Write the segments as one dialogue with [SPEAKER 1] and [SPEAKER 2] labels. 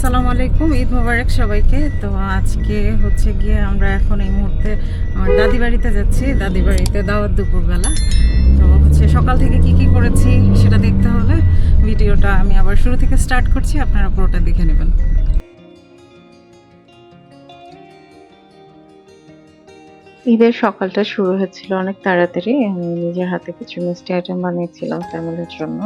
[SPEAKER 1] আসসালামু আলাইকুম, ঈদ মোবারক সবাইকে। তো আজকে হচ্ছে গিয়ে আমরা এখন এই মুহূর্তে আমার দাদি বাড়িতে যাচ্ছি। দাদি বাড়িতে দাওয়াত দুপুরবেলা। তো হচ্ছে সকাল থেকে কি কি করেছি সেটা দেখতে হলে ভিডিওটা আমি আবার শুরু থেকে স্টার্ট করছি, আপনারা পুরোটা দেখে নেবেন। ঈদের সকালটা শুরু হয়েছিল অনেক তাড়াতাড়ি। আমি নিজের হাতে কিছু মিষ্টি আইটেম বানিয়েছিলাম ফ্যামিলির জন্য।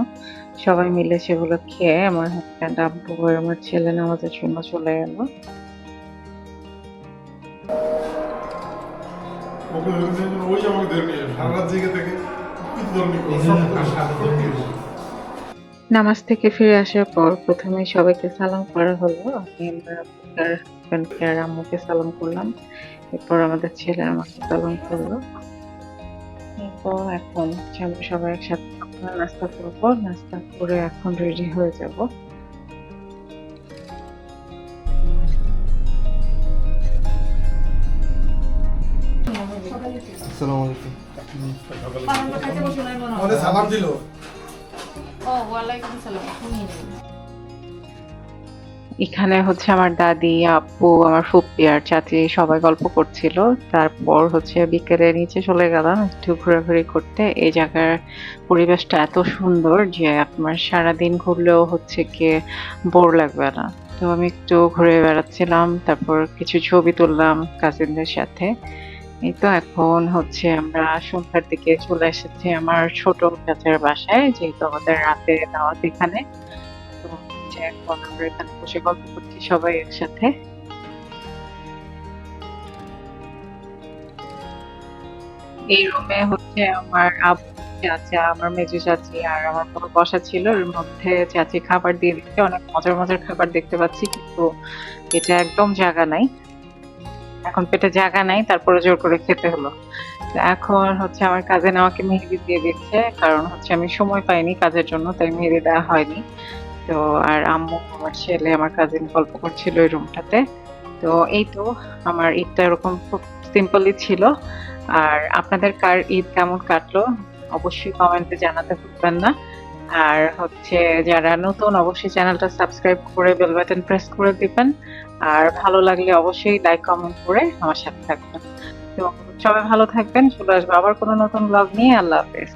[SPEAKER 1] সবাই মিলে সেগুলো খেয়ে আমার হাজব্যান্ড, আব্বু আর আমার ছেলে নামাজের জন্য চলে গেল। নামাজ থেকে ফিরে আসার পর প্রথমে সবাইকে সালাম করা হলো। আমি আমার হাজব্যান্ডকে আর আম্মুকে সালাম করলাম। এরপর আমাদের ছেলে আমাকে সালাম করলো। এরপর এখন আমরা সবাই একসাথে নাস্তা করবো। নাস্তা করে এখন রেডি হয়ে যাব।
[SPEAKER 2] আসসালামু আলাইকুম। আমাদের সালাম দিল।
[SPEAKER 1] এখানে হচ্ছে আমার দাদি, আব্বু, আমার ফুপ্পি আর চাচি সবাই গল্প করছিল। তারপর হচ্ছে বিকেলে নিচে চলে গেলাম একটু ঘোরাঘুরি করতে। এই জায়গার পরিবেশটা এত সুন্দর যে আপনার সারাদিন ঘুরলেও হচ্ছে গিয়ে বোর লাগবে না। তো আমি একটু ঘুরে বেড়াচ্ছিলাম, তারপর কিছু ছবি তুললাম কাজিনদের সাথে। এই তো এখন হচ্ছে আমরা সন্ধ্যার দিকে চলে এসেছি আমার ছোট চাচার বাসায়, যেহেতু আমাদের রাতে দাওয়াত এখানে। তো হচ্ছে এখন আমরা এখানে বসে গল্প করছি সবাই একসাথে। এই রুমে হচ্ছে আমার আব্বু, চাচা, আমার মেজো চাচি আর আমার বাবা বসা ছিল। এর মধ্যে চাচি খাবার দিয়ে দিচ্ছে, অনেক মজার মজার খাবার দেখতে পাচ্ছি, কিন্তু এটা একদম জায়গা নাই। এখন পেটে জায়গা নাই, তারপরে জোর করে খেতে হলো। তো এখন হচ্ছে আমার কাজিন আমাকে মেহেদি দিয়ে দিচ্ছে, কারণ হচ্ছে আমি সময় পাইনি কাজের জন্য, তাই মেহেদি দেওয়া হয়নি। তো আর আম্মু, আমার ছেলে, আমার কাজিন গল্প করছিল ওই রুমটাতে। তো এই তো আমার ঈদটা এরকম খুব সিম্পলই ছিল। আর আপনাদের কার ঈদ কেমন কাটলো অবশ্যই কমেন্টে জানাতে ভুলবেন না। আর হচ্ছে যারা নতুন অবশ্যই চ্যানেলটা সাবস্ক্রাইব করে বেল বাটন প্রেস করে দিবেন। আর ভালো লাগলে অবশ্যই লাইক কমেন্ট করে আমার সাথে থাকবেন। তো সবাই ভালো থাকবেন। চলে আসবো আবার কোনো নতুন ব্লগ নিয়ে। আল্লাহ হাফেজ।